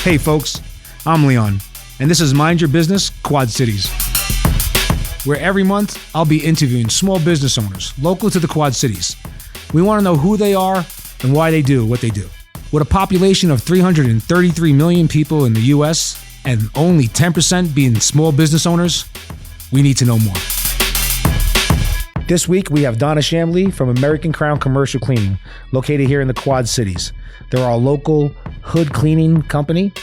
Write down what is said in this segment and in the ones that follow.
Hey folks, I'm Leon, and this is Mind Your Business Quad Cities, where every month I'll be interviewing small business owners local to the Quad Cities. We want to know who they are and why they do what they do. With a population of 333 million people in the U.S. and only 10% being small business owners, we need to know more. This week, we have Donna Chamblee from American Crown Commercial Cleaning, located here in the Quad Cities. They're our local hood cleaning company,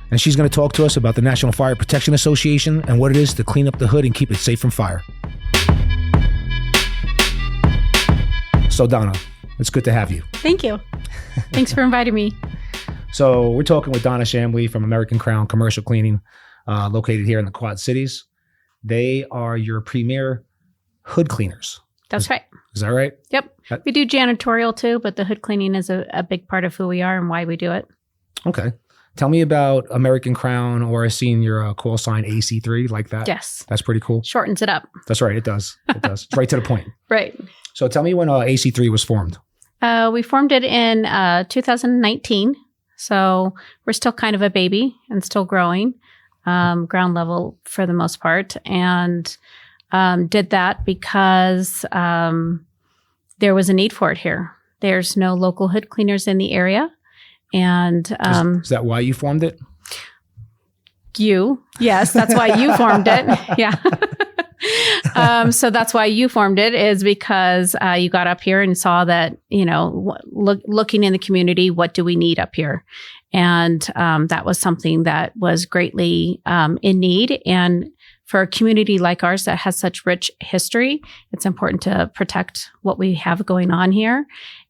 and she's going to talk to us about the National Fire Protection Association and what it is to clean up the hood and keep it safe from fire. So, Donna, it's good to have you. Thank you. Thanks for inviting me. So, we're talking with Donna Chamblee from American Crown Commercial Cleaning, located here in the Quad Cities. They are your premier hood cleaners. That's right. Is that right? Yep. We do janitorial too, but the hood cleaning is a big part of who we are and why we do it. Okay. Tell me about American Crown, or I seen your call sign AC3 like that. Yes. That's pretty cool. Shortens it up. That's right. It does. It does. It's right to the point. Right. So tell me when AC3 was formed. We formed it in 2019. So we're still kind of a baby and still growing, ground level for the most part. And did that because there was a need for it here. There's no local hood cleaners in the area. And is that why you formed it? Yes, that's why you formed it. Yeah. So that's why you formed it, is because you got up here and saw that, looking in the community, what do we need up here? And that was something that was greatly in need. And for a community like ours that has such rich history, it's important to protect what we have going on here.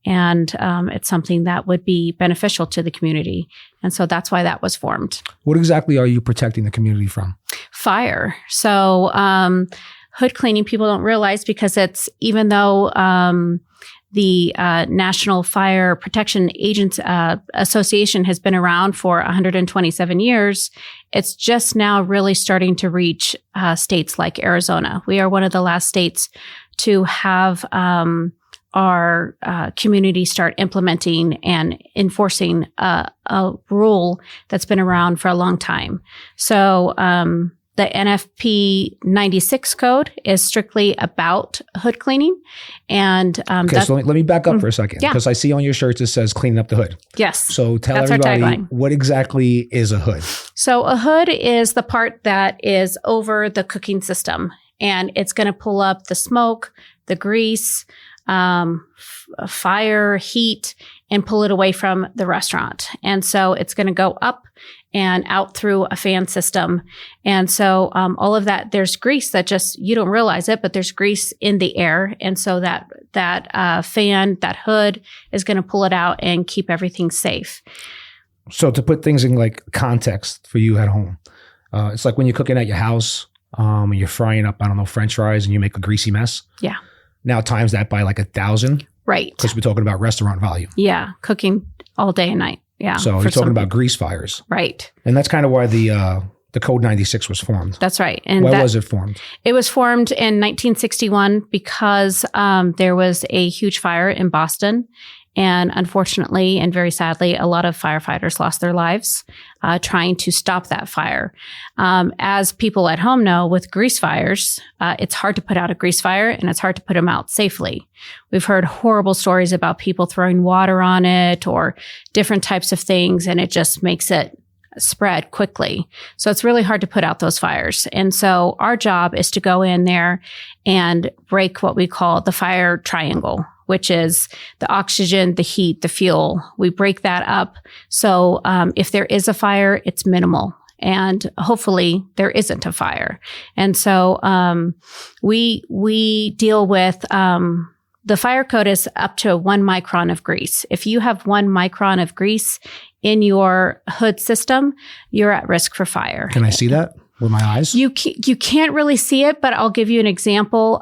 And it's something that would be beneficial to the community. And so that's why that was formed. What exactly are you protecting the community from? Fire. So hood cleaning, people don't realize, because it's, even though the National Fire Protection Agents Association has been around for 127 years, it's just now really starting to reach states like Arizona. We are one of the last states to have our community start implementing and enforcing a rule that's been around for a long time. So the NFPA 96 code is strictly about hood cleaning. And so let me back up for a second, because I see on your shirts it says cleaning up the hood. Yes. So tell everybody, what exactly is a hood? So a hood is the part that is over the cooking system, and it's going to pull up the smoke, the grease, fire, heat, and pull it away from the restaurant. And so it's going to go up and out through a fan system. And so all of that, there's grease that just, you don't realize it, but there's grease in the air. And so that fan, that hood, is going to pull it out and keep everything safe. So to put things in like context for you at home, it's like when you're cooking at your house, and you're frying up, French fries, and you make a greasy mess. Yeah. Now times that by like 1,000. Right. Because we're talking about restaurant volume. Yeah. Cooking all day and night. Yeah. So you're talking about grease fires. Right. And that's kind of why the Code 96 was formed. That's right. And why was it formed? It was formed in 1961 because there was a huge fire in Boston. And unfortunately, and very sadly, a lot of firefighters lost their lives trying to stop that fire. As people at home know, with grease fires, it's hard to put out a grease fire, and it's hard to put them out safely. We've heard horrible stories about people throwing water on it or different types of things, and it just makes it spread quickly. So it's really hard to put out those fires. And so our job is to go in there and break what we call the fire triangle, which is the oxygen, the heat, the fuel. We break that up. So if there is a fire, it's minimal. And hopefully there isn't a fire. And so we deal with the fire code is up to 1 micron of grease. If you have 1 micron of grease in your hood system, you're at risk for fire. Can I see that with my eyes? You can't really see it, but I'll give you an example.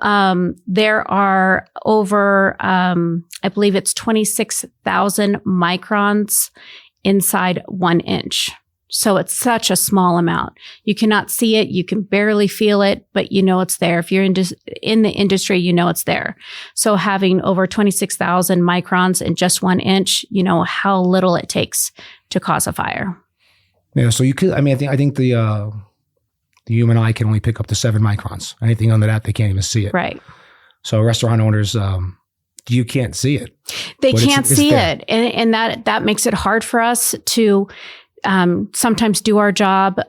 There are over, I believe it's 26,000 microns inside 1 inch. So it's such a small amount. You cannot see it. You can barely feel it, but you know it's there. If you're in the industry, you know it's there. So having over 26,000 microns in just 1 inch, you know how little it takes to cause a fire. Yeah. So you could, I think the human eye can only pick up to 7 microns. Anything under that, they can't even see it. Right. So restaurant owners, you can't see it. They can't see there. it. And that makes it hard for us to sometimes do our job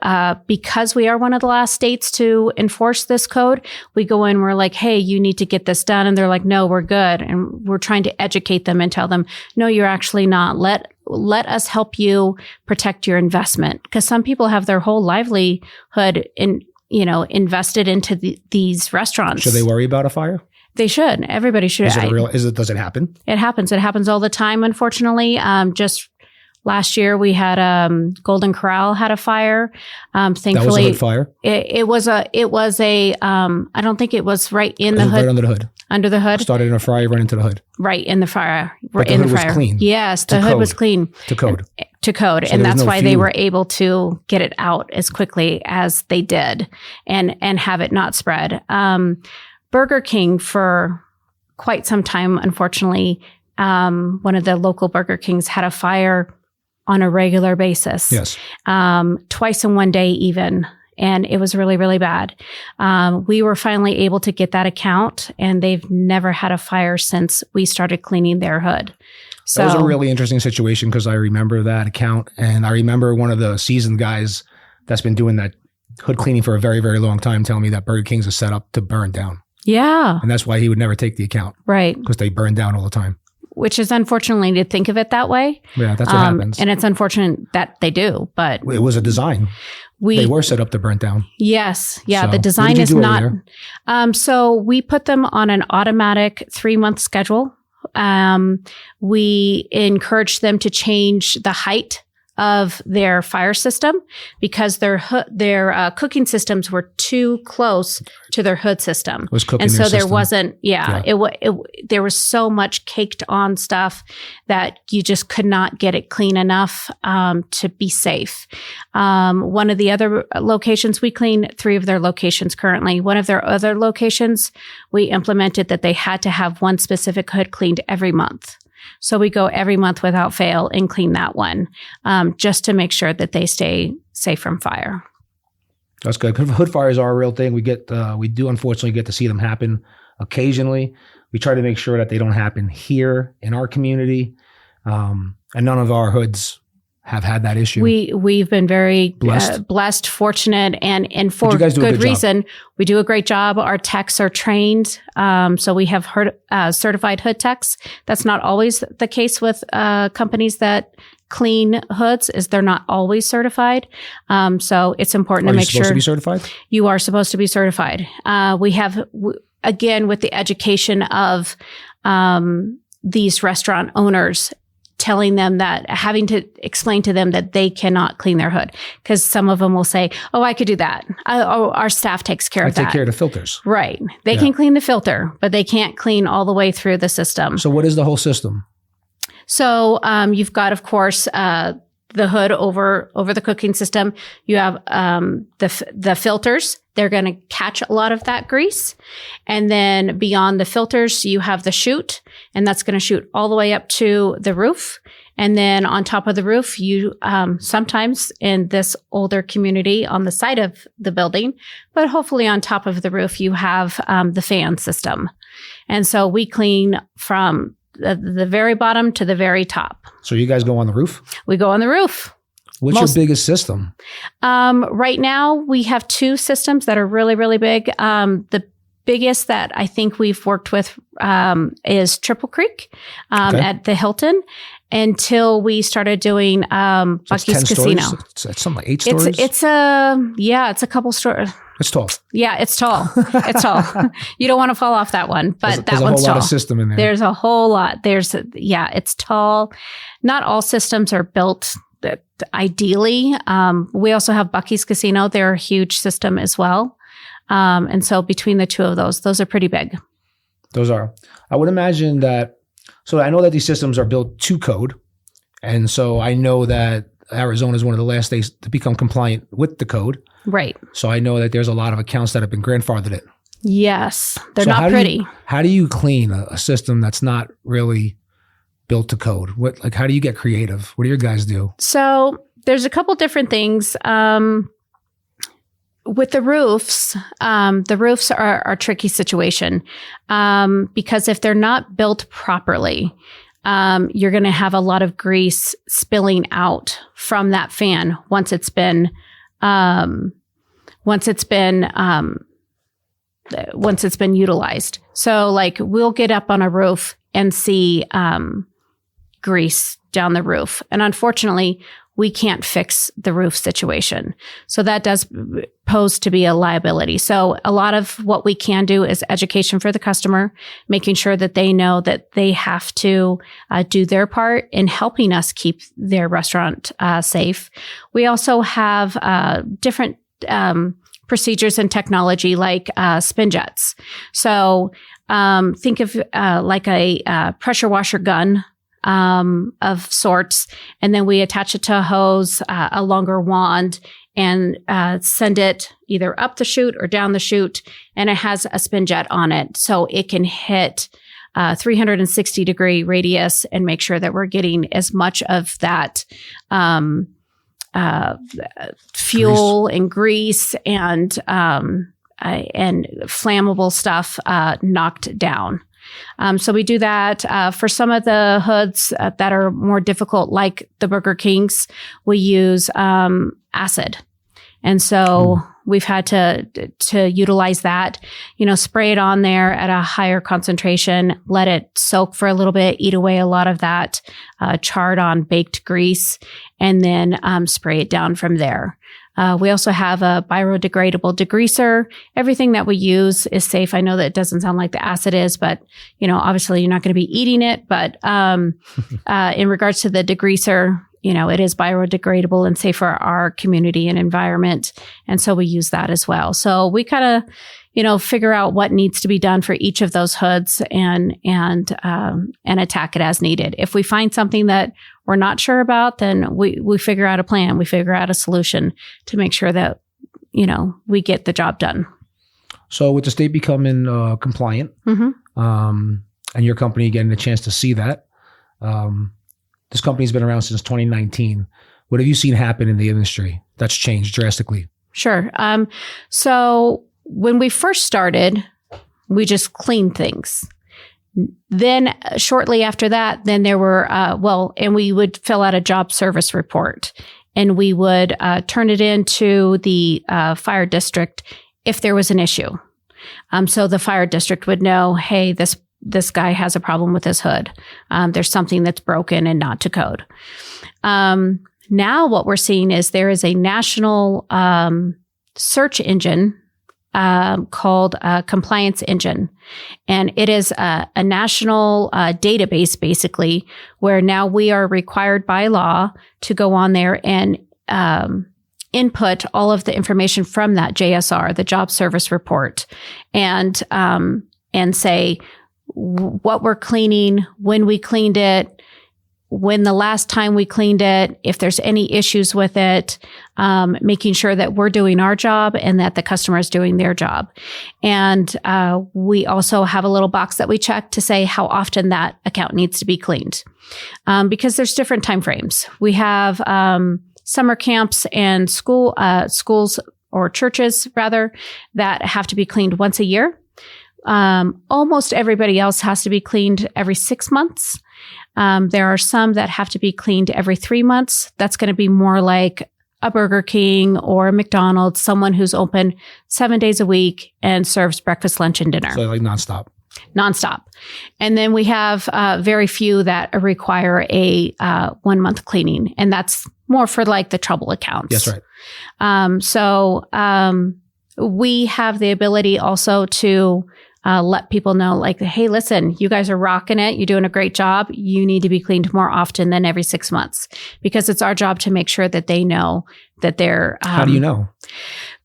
because we are one of the last states to enforce this code. We go in, we're like, hey, you need to get this done. And they're like, no, we're good. And we're trying to educate them and tell them, no, you're actually not. Let us help you protect your investment. Because some people have their whole livelihood invested into these restaurants. Should they worry about a fire? They should. Everybody should. Does it happen? It happens. It happens all the time, unfortunately. Just last year, we had Golden Corral had a fire. Thankfully, that was a hood fire? It was a. I don't think it was right in the hood. Right under the hood. Under the hood. Started in a fire, right into the hood. Right in the fire. But the hood was clean. Yes, the hood was clean. To code. To code. So and that's why they were able to get it out as quickly as they did and have it not spread. Burger King for quite some time, unfortunately, one of the local Burger Kings had a fire on a regular basis. Yes. Twice in one day even. And it was really, really bad. We were finally able to get that account, and they've never had a fire since we started cleaning their hood. So that was a really interesting situation because I remember that account, and I remember one of the seasoned guys that's been doing that hood cleaning for a very, very long time telling me that Burger King's is set up to burn down. Yeah. And that's why he would never take the account. Right. Because they burn down all the time. Which is unfortunately to think of it that way. Yeah, that's what happens. And it's unfortunate that they do, but it was a design. They were set up to burn down. Yes. Yeah. So, the design is not. So we put them on an automatic 3-month schedule. We encourage them to change the height of their fire system because their cooking systems were too close to their hood system. And so there wasn't, there was so much caked on stuff that you just could not get it clean enough to be safe. One of the other locations, we clean 3 of their locations currently. One of their other locations, we implemented that they had to have one specific hood cleaned every month. So we go every month without fail and clean that one just to make sure that they stay safe from fire. That's good. Hood fires are a real thing. We do unfortunately get to see them happen occasionally. We try to make sure that they don't happen here in our community. And none of our hoods have had that issue. We've been very blessed, fortunate, and for good reason. We do a great job. Our techs are trained. So we have certified hood techs. That's not always the case with companies that clean hoods, is they're not always certified. So it's important to make sure. Are you supposed to be certified? You are supposed to be certified. We have, again, with the education of these restaurant owners, telling them that, having to explain to them that they cannot clean their hood. Because some of them will say, oh, I could do that. Our staff takes care of that. I take care of the filters. Right. They can clean the filter, but they can't clean all the way through the system. So what is the whole system? So you've got, of course, the hood over the cooking system. You have the filters. They're going to catch a lot of that grease. And then beyond the filters, you have the chute, and that's going to shoot all the way up to the roof. And then on top of the roof, you sometimes in this older community on the side of the building, but hopefully on top of the roof, you have the fan system. And so we clean from the very bottom to the very top. So you guys go on the roof? We go on the roof. What's your biggest system? Right now, we have 2 systems that are really, really big. The biggest that I think we've worked with is Triple Creek at the Hilton until we started doing Bucky's Casino. It's something like 8 stories? It's a couple stories. It's tall. Yeah, it's tall. It's tall. You don't want to fall off that one, but that one's tall. There's a whole lot of system in there. There's a whole lot. It's tall. Not all systems are built ideally. We also have Bucky's Casino. They're a huge system as well. And so between the 2 of those are pretty big. Those are. I would imagine that. So I know that these systems are built to code. And so I know that Arizona is one of the last states to become compliant with the code. Right. So I know that there's a lot of accounts that have been grandfathered in. Yes. They're not pretty. How do you clean a system that's not really built to code? How do you get creative? What do your guys do? So There's a couple different things. With the roofs are a tricky situation because if they're not built properly, you're going to have a lot of grease spilling out from that fan once it's been utilized. So like we'll get up on a roof and see grease down the roof, and unfortunately, we can't fix the roof situation. So that does pose to be a liability. So a lot of what we can do is education for the customer, making sure that they know that they have to do their part in helping us keep their restaurant safe. We also have different procedures and technology like spin jets. So think of like a pressure washer gun of sorts, and then we attach it to a hose, a longer wand, and send it either up the chute or down the chute, and it has a spin jet on it, so it can hit 360-degree radius and make sure that we're getting as much of that fuel and grease and flammable stuff knocked down. So we do that for some of the hoods that are more difficult, like the Burger Kings. We use acid, and so we've had to utilize that. Spray it on there at a higher concentration, let it soak for a little bit, eat away a lot of that charred on baked grease, and then spray it down from there. We also have a biodegradable degreaser. Everything that we use is safe. I know that it doesn't sound like the acid is, but obviously you're not going to be eating it. But in regards to the degreaser, it is biodegradable and safe for our community and environment, and so we use that as well. So we kind of figure out what needs to be done for each of those hoods and attack it as needed. If we find something that we're not sure about, then we figure out a plan. We figure out a solution to make sure that, we get the job done. So with the state becoming compliant, and your company getting a chance to see that, this company's been around since 2019. What have you seen happen in the industry that's changed drastically? Sure. So when we first started, we just cleaned things. Then shortly after that, then there were, and we would fill out a job service report, and we would turn it into the fire district if there was an issue. So the fire district would know, hey, this guy has a problem with his hood. There's something that's broken and not to code. Now what we're seeing is there is a national search engine called Compliance Engine. And it is a national database, basically, where now we are required by law to go on there and input all of the information from that JSR, the job service report, and say what we're cleaning, when we cleaned it, when the last time we cleaned it, if there's any issues with it, making sure that we're doing our job and that the customer is doing their job. And we also have a little box that we check to say how often that account needs to be cleaned, because there's different time frames. We have summer camps and schools or churches, rather, that have to be cleaned once a year. Almost everybody else has to be cleaned every 6 months. There are some that have to be cleaned every 3 months. That's going to be more like a Burger King or a McDonald's, someone who's open 7 days a week and serves breakfast, lunch, and dinner. So like nonstop. And then we have very few that require a 1 month cleaning. And that's more for like the trouble accounts. That's right. So we have the ability also to let people know, like, hey, listen, you guys are rocking it. You're doing a great job. You need to be cleaned more often than every 6 months, because it's our job to make sure that they know that they're. How do you know?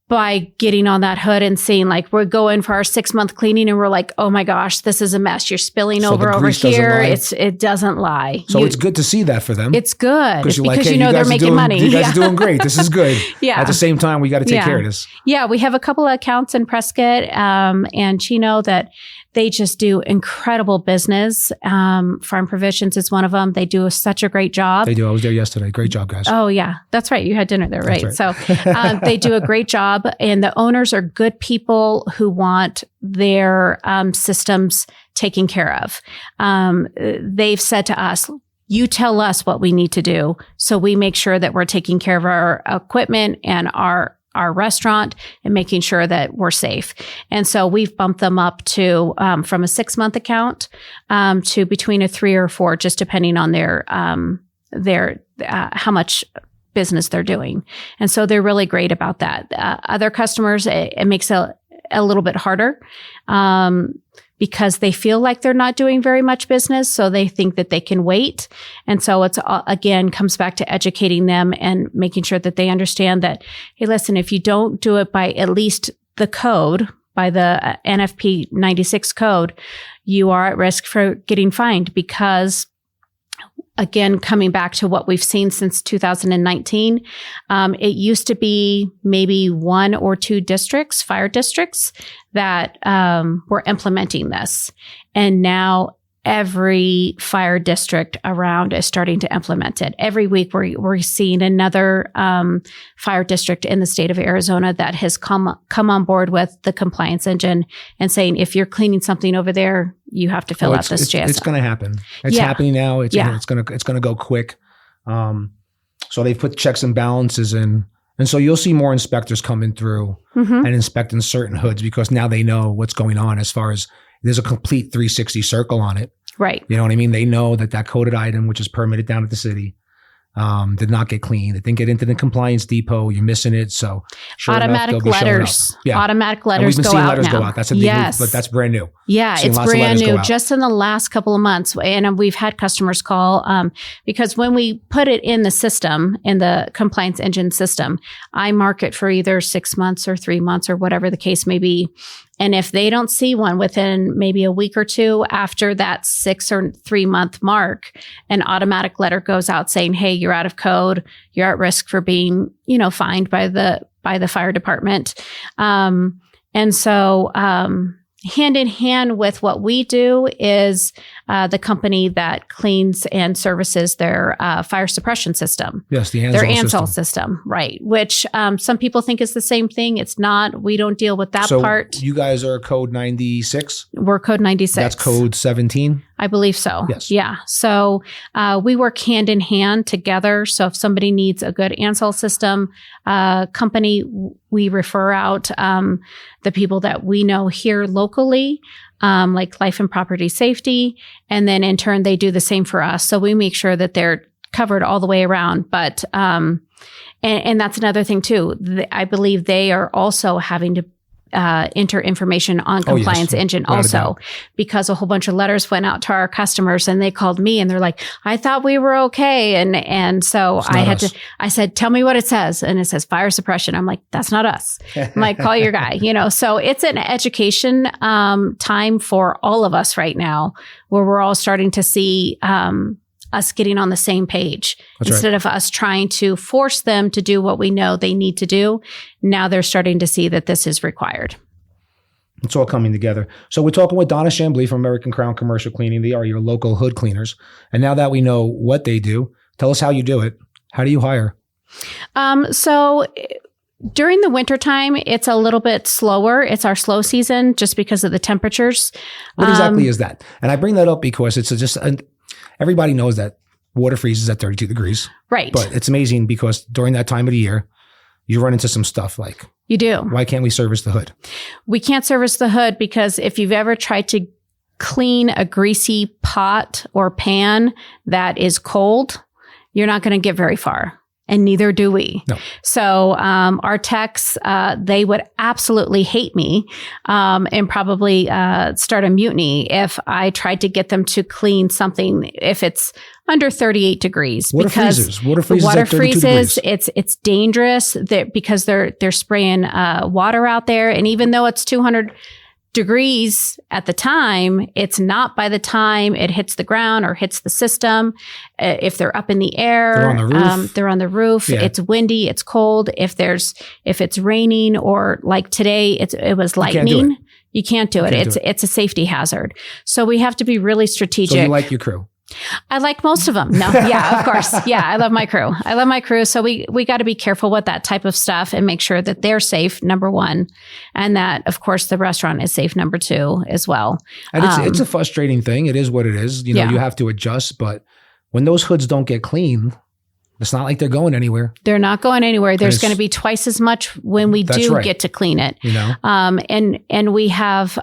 By getting on that hood and seeing, like, we're going for our 6 month cleaning and we're like, oh my gosh, this is a mess. You're spilling over here. It doesn't lie. So it's good to see that for them. It's good because like, hey, they're making money. You guys are doing great. This is good. Yeah. At the same time, we got to take care of this. Yeah. We have a couple of accounts in Prescott and Chino that They just do incredible business. Farm Provisions is one of them. They do such a great job. They do. I was there yesterday. Great job, guys. Oh, yeah. That's right. You had dinner there, right? Right. So they do a great job. And the owners are good people who want their systems taken care of. They've said to us, you tell us what we need to do. So we make sure that we're taking care of our equipment and our restaurant and making sure that we're safe. And so we've bumped them up to from a 6-month account to between a 3 or 4, just depending on their how much business they're doing. And so they're really great about that. Other customers, it makes it a little bit harder because they feel like they're not doing very much business. So they think that they can wait. And so it's, again, comes back to educating them and making sure that they understand that, hey, listen, if you don't do it by at least the code, by the NFP 96 code, you are at risk for getting fined because, again, coming back to what we've seen since 2019, it used to be maybe 1 or 2 districts, fire districts, that were implementing this. And now every fire district around is starting to implement it. Every week we're seeing another fire district in the state of Arizona that has come on board with the compliance engine and saying, if you're cleaning something over there, you have to fill out this JSL. It's going to happen. It's happening now. It's going to go quick. So they've put checks and balances in. And so you'll see more inspectors coming through and inspecting certain hoods because now they know what's going on as far as there's a complete 360 circle on it. Right. You know what I mean? They know that coded item, which is permitted down at the city, did not get cleaned. It didn't get into the compliance depot. You're missing it. So sure automatic enough, they'll be letters. Yeah. Automatic And letters we've been go seeing out letters now. go out. That's a big move, but that's brand new. Yeah, Seeing it's lots of brand letters go new out. just in the last couple of months. And we've had customers call because when we put it in the system, in the compliance engine system, I mark it for either 6 months or 3 months or whatever the case may be. And if they don't see one within maybe a week or 2 after that 6 or 3 month mark, an automatic letter goes out saying, hey, you're out of code. You're at risk for being, fined by the fire department. And so, hand in hand with what we do is the company that cleans and services their fire suppression system. Yes, their ANSOL system, right? Which some people think is the same thing. It's not. We don't deal with that part. So you guys are code 96? We're code 96. That's code 17? I believe so. Yes. Yeah. So we work hand in hand together. So if somebody needs a good ANSOL system company, we refer out the people that we know here locally, like Life and Property Safety. And then in turn, they do the same for us. So we make sure that they're covered all the way around. But, and that's another thing too. I believe they are also having to enter information on compliance engine also, because a whole bunch of letters went out to our customers and they called me and they're like, I thought we were okay. And so I said, tell me what it says. And it says fire suppression. I'm like, that's not us. I'm like, call your guy, so it's an education, time for all of us right now where we're all starting to see, us getting on the same page. That's instead of us trying to force them to do what we know they need to do. Now they're starting to see that this is required. It's all coming together. So we're talking with Donna Chamblee from American Crown Commercial Cleaning. They are your local hood cleaners. And now that we know what they do, tell us how you do it. How do you hire? So during the wintertime, it's a little bit slower. It's our slow season just because of the temperatures. What exactly is that? And I bring that up because it's everybody knows that water freezes at 32 degrees. Right. But it's amazing because during that time of the year, you run into some stuff like, you do. Why can't we service the hood? We can't service the hood because if you've ever tried to clean a greasy pot or pan that is cold, you're not going to get very far. And neither do we. No. So our techs, they would absolutely hate me and probably start a mutiny if I tried to get them to clean something if it's under 38 degrees. Water freezes. Water freezes. It's dangerous because they're spraying water out there. And even though it's 200 degrees at the time, it's not by the time it hits the ground or hits the system. If they're up in the air, they're on the roof. Yeah. It's windy, it's cold. If it's raining or like today, it was lightning. You can't do it. It's a safety hazard. So we have to be really strategic. So you like your crew? I like most of them. No, yeah, of course. Yeah, I love my crew. So we got to be careful with that type of stuff and make sure that they're safe, number one. And that, of course, the restaurant is safe, number two, as well. And it's a frustrating thing. It is what it is. You have to adjust. But when those hoods don't get cleaned, it's not like they're going anywhere. They're not going anywhere. There's going to be twice as much when we do get to clean it. And we have,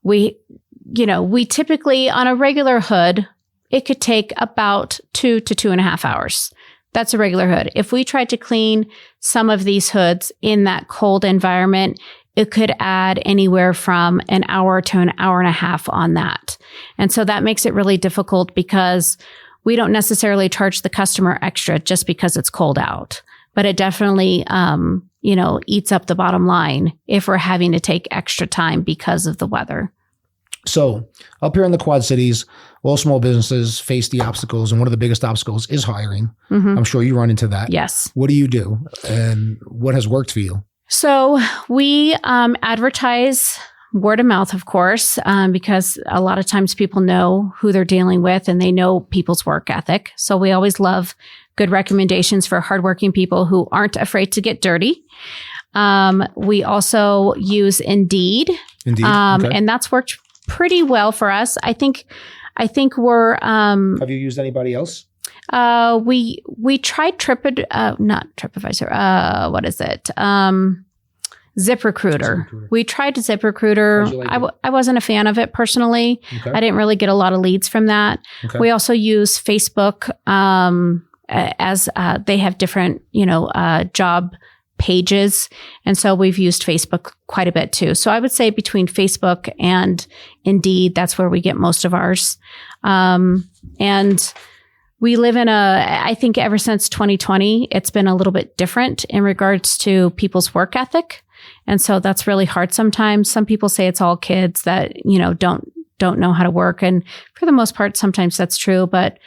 we typically, on a regular hood, it could take about 2 to 2.5 hours. That's a regular hood. If we tried to clean some of these hoods in that cold environment, it could add anywhere from an hour to an hour and a half on that. And so that makes it really difficult because we don't necessarily charge the customer extra just because it's cold out. But it definitely, eats up the bottom line if we're having to take extra time because of the weather. So up here in the Quad Cities, all small businesses face the obstacles, and one of the biggest obstacles is hiring. Mm-hmm. I'm sure you run into that. Yes. What do you do, and what has worked for you? So we advertise word of mouth, of course, because a lot of times people know who they're dealing with and they know people's work ethic. So we always love good recommendations for hardworking people who aren't afraid to get dirty. We also use Indeed. Okay. And that's worked pretty well for us. I think we're. Have you used anybody else? We tried not TripAdvisor. What is it? ZipRecruiter. We tried ZipRecruiter. I wasn't a fan of it personally. Okay. I didn't really get a lot of leads from that. Okay. We also use Facebook as they have different, job pages. And so we've used Facebook quite a bit too. So I would say between Facebook and Indeed, that's where we get most of ours. And we live in I think ever since 2020, it's been a little bit different in regards to people's work ethic. And so that's really hard sometimes. Some people say it's all kids that, don't know how to work. And for the most part, sometimes that's true. But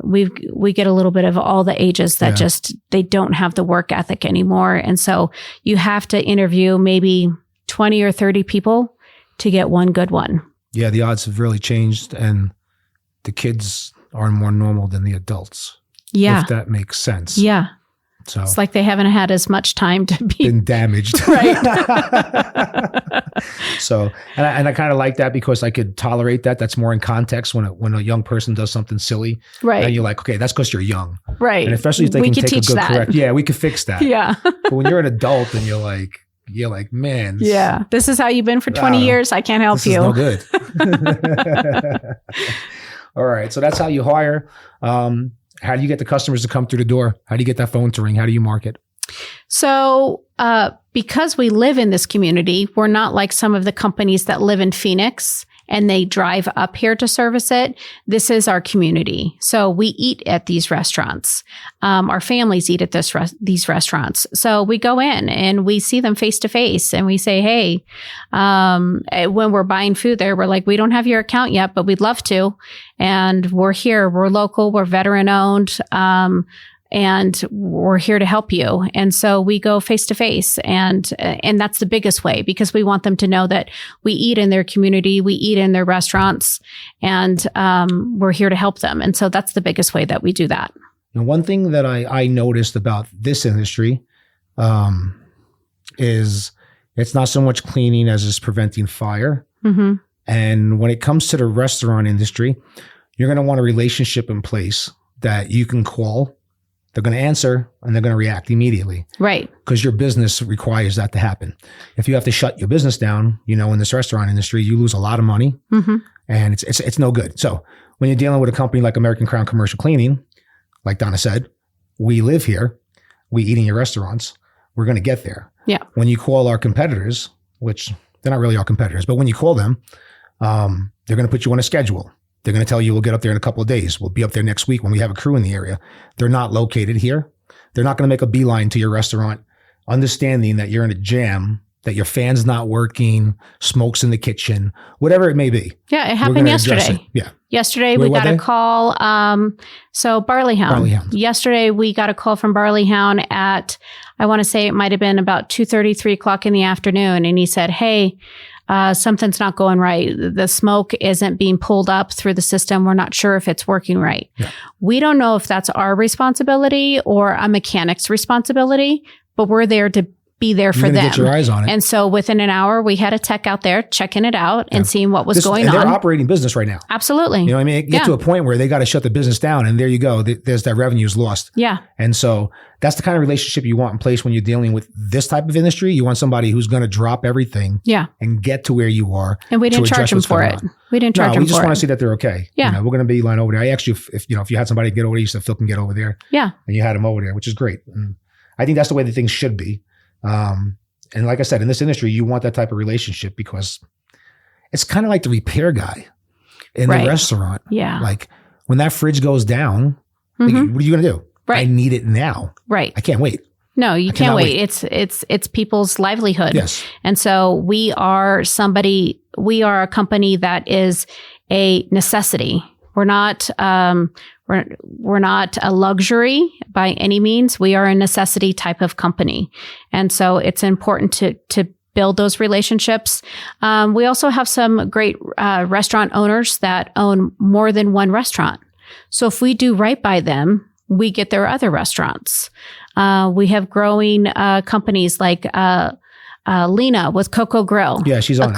we get a little bit of all the ages that they don't have the work ethic anymore. And so you have to interview maybe 20 or 30 people to get one good one. Yeah, the odds have really changed, and the kids are more normal than the adults. Yeah. If that makes sense. Yeah. So it's like they haven't had as much time to been damaged. Right. So, and I kind of like that because I could tolerate that. That's more in context when a young person does something silly. Right. And you're like, okay, that's because you're young. Right. And especially if they can take a good correct. Yeah, we could fix that. Yeah. But when you're an adult and you're like, man. Yeah. This is how you've been for 20 years. I can't help you. This is no good. All right. So that's how you hire. How do you get the customers to come through the door? How do you get that phone to ring? How do you market? So because we live in this community, we're not like some of the companies that live in Phoenix and they drive up here to service it. This is our community. So we eat at these restaurants. Our families eat at these restaurants. So we go in and we see them face to face and we say, hey, when we're buying food there, we're like, we don't have your account yet, but we'd love to. And we're here. We're local. We're veteran owned. And we're here to help you. And so we go face to face, and that's the biggest way because we want them to know that we eat in their community, we eat in their restaurants, and we're here to help them. And so that's the biggest way that we do that. And one thing that I noticed about this industry is it's not so much cleaning as it's preventing fire. Mm-hmm. And when it comes to the restaurant industry, you're going to want a relationship in place that you can call. They're going to answer and they're going to react immediately. Right. Because your business requires that to happen. If you have to shut your business down, in this restaurant industry, you lose a lot of money and it's no good. So when you're dealing with a company like American Crown Commercial Cleaning, like Donna said, we live here, we eat in your restaurants, we're going to get there. Yeah. When you call our competitors, which they're not really our competitors, but when you call them, they're going to put you on a schedule. They're going to tell you we'll get up there in a couple of days. We'll be up there next week when we have a crew in the area. They're not located here. They're not going to make a beeline to your restaurant, understanding that you're in a jam that your fan's not working, smoke's in the kitchen, whatever it may be. Yeah, it happened yesterday. Yeah. Yesterday, we got a call. So Barley Hound. Yesterday, we got a call from Barley Hound at, I want to say it might have been about 2:30, 3 o'clock in the afternoon. And he said, hey, something's not going right. The smoke isn't being pulled up through the system. We're not sure if it's working right. Yeah. We don't know if that's our responsibility or a mechanic's responsibility, but we're there to be there for them. Get your eyes on it. And so within an hour, we had a tech out there checking it out and seeing what was going on. They're operating business right now. Absolutely. You know what I mean? It gets to a point where they got to shut the business down, and there you go. There's that revenue's lost. Yeah. And so that's the kind of relationship you want in place when you're dealing with this type of industry. You want somebody who's going to drop everything and get to where you are. And we didn't charge them for it. We didn't charge them for it. We just want to see that they're okay. Yeah. You know, we're going to be line over there. I asked you if you had somebody get over there, you said Phil can get over there. Yeah. And you had him over there, which is great. And I think that's the way that things should be. And like I said, in this industry, you want that type of relationship because it's kind of like the repair guy in the restaurant. Yeah. Like when that fridge goes down, like, what are you going to do? Right. I need it now. Right. I can't wait. No, you can't wait. It's people's livelihood. Yes. And so we are a company that is a necessity. We're not we're not a luxury by any means. We are a necessity type of company. And so it's important to build those relationships. We also have some great restaurant owners that own more than one restaurant. So if we do right by them, we get their other restaurants. We have growing companies like Lena with Coco Grill. Yeah, she's on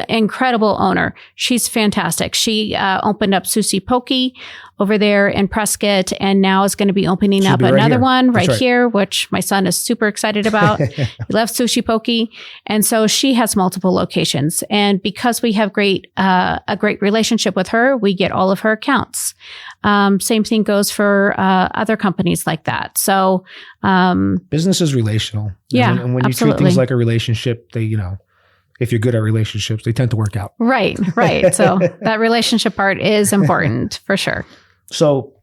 incredible owner. She's fantastic. She opened up Sushi Poke over there in Prescott, and now is going to be opening up another one right here, which my son is super excited about. He loves Sushi Poke, and so she has multiple locations. And because we have a great relationship with her, we get all of her accounts. Same thing goes for other companies like that. So business is relational. Yeah, and when you treat things like a relationship, they, if you're good at relationships, they tend to work out. Right. So that relationship part is important for sure. So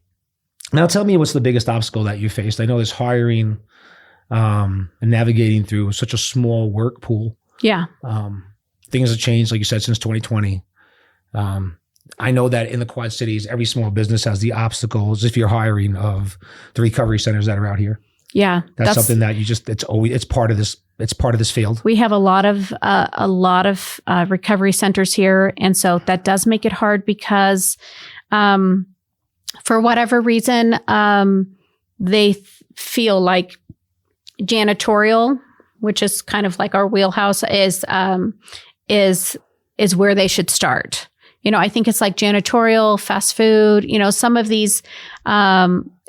now tell me what's the biggest obstacle that you faced? I know there's hiring and navigating through such a small work pool. Yeah. Things have changed, like you said, since 2020. I know that in the Quad Cities, every small business has the obstacles, if you're hiring, of the recovery centers that are out here. Yeah. That's something that it's part of this field. We have a lot of recovery centers here. And so that does make it hard because, for whatever reason, they feel like janitorial, which is kind of like our wheelhouse, is where they should start. I think it's like janitorial, fast food, some of these,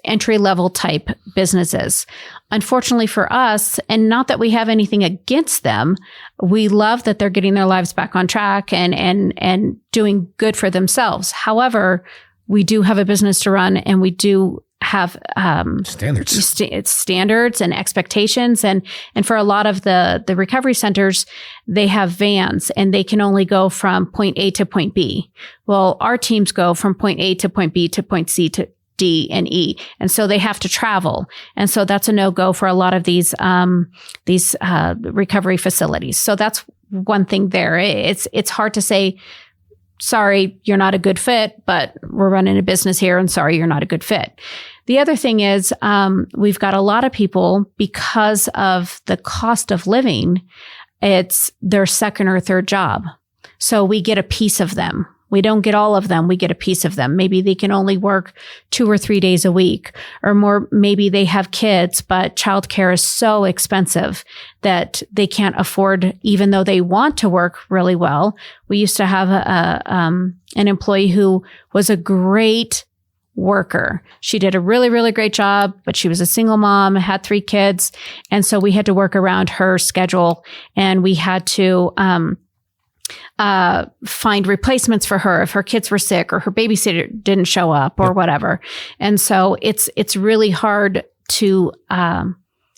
entry-level type businesses. Unfortunately for us, and not that we have anything against them, we love that they're getting their lives back on track and doing good for themselves. However, we do have a business to run, and we do have standards and expectations. And for a lot of the recovery centers, they have vans and they can only go from point A to point B. Well, our teams go from point A to point B to point C to D and E. And so they have to travel. And so that's a no-go for a lot of these recovery facilities. So that's one thing there. It's hard to say, sorry, you're not a good fit, but we're running a business here, and sorry, you're not a good fit. The other thing is, we've got a lot of people, because of the cost of living, it's their second or third job. So we get a piece of them. We don't get all of them. We get a piece of them. Maybe they can only work 2 or 3 days a week, or more. Maybe they have kids, but childcare is so expensive that they can't afford, even though they want to work really well. We used to have an employee who was a great worker. She did a really, really great job, but she was a single mom, had 3 kids. And so we had to work around her schedule, and we had to, find replacements for her if her kids were sick or her babysitter didn't show up or whatever. And so it's really hard to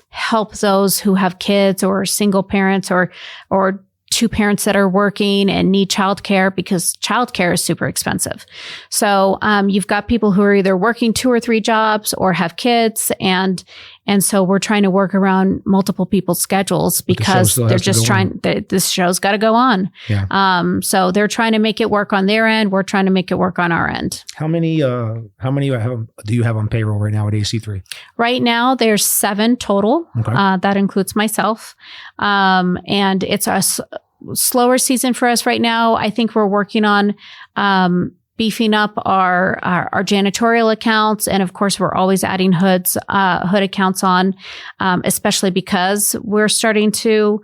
help those who have kids or single parents or 2 parents that are working and need childcare, because childcare is super expensive. So you've got people who are either working 2 or 3 jobs or have kids, and And so we're trying to work around multiple people's schedules because they're just trying, this show's got to go on. Yeah. So they're trying to make it work on their end. We're trying to make it work on our end. How many do you have on payroll right now at AC3? Right now, there's 7 total. Okay. That includes myself. And it's a slower season for us right now. I think we're working on beefing up our janitorial accounts. And of course, we're always adding hood accounts on, especially because we're starting to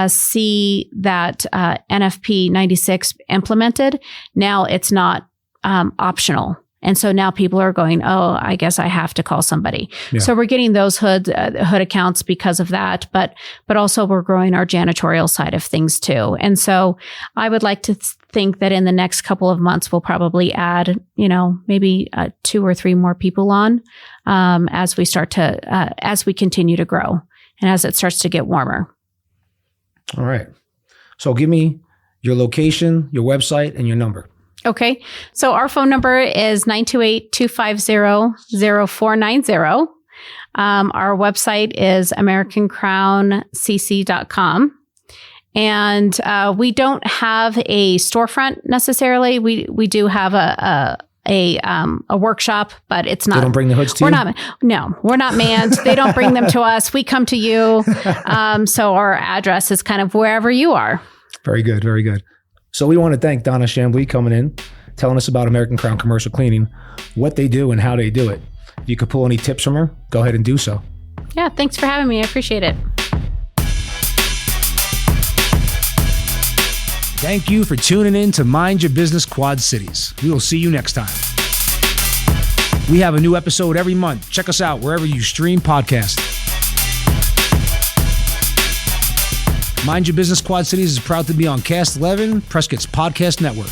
see that NFP 96 implemented. Now it's not optional. And so now people are going, oh, I guess I have to call somebody. Yeah. So we're getting those hood accounts because of that, but also we're growing our janitorial side of things too. And so I would like to think that in the next couple of months, we'll probably add, maybe 2 or 3 more people on as we continue to grow and as it starts to get warmer. All right. So give me your location, your website, and your number. Okay. So our phone number is 928-250-0490. Our website is AmericanCrownCC.com. And we don't have a storefront necessarily. We do have a workshop, but it's not. They don't bring the hoods to you? We're not manned. They don't bring them to us. We come to you. So our address is kind of wherever you are. Very good. Very good. So we want to thank Donna Chamblee coming in, telling us about American Crown Commercial Cleaning, what they do and how they do it. If you could pull any tips from her, go ahead and do so. Yeah, thanks for having me. I appreciate it. Thank you for tuning in to Mind Your Business Quad Cities. We will see you next time. We have a new episode every month. Check us out wherever you stream podcasts. Mind Your Business Quad Cities is proud to be on Cast 11, Prescott's podcast network.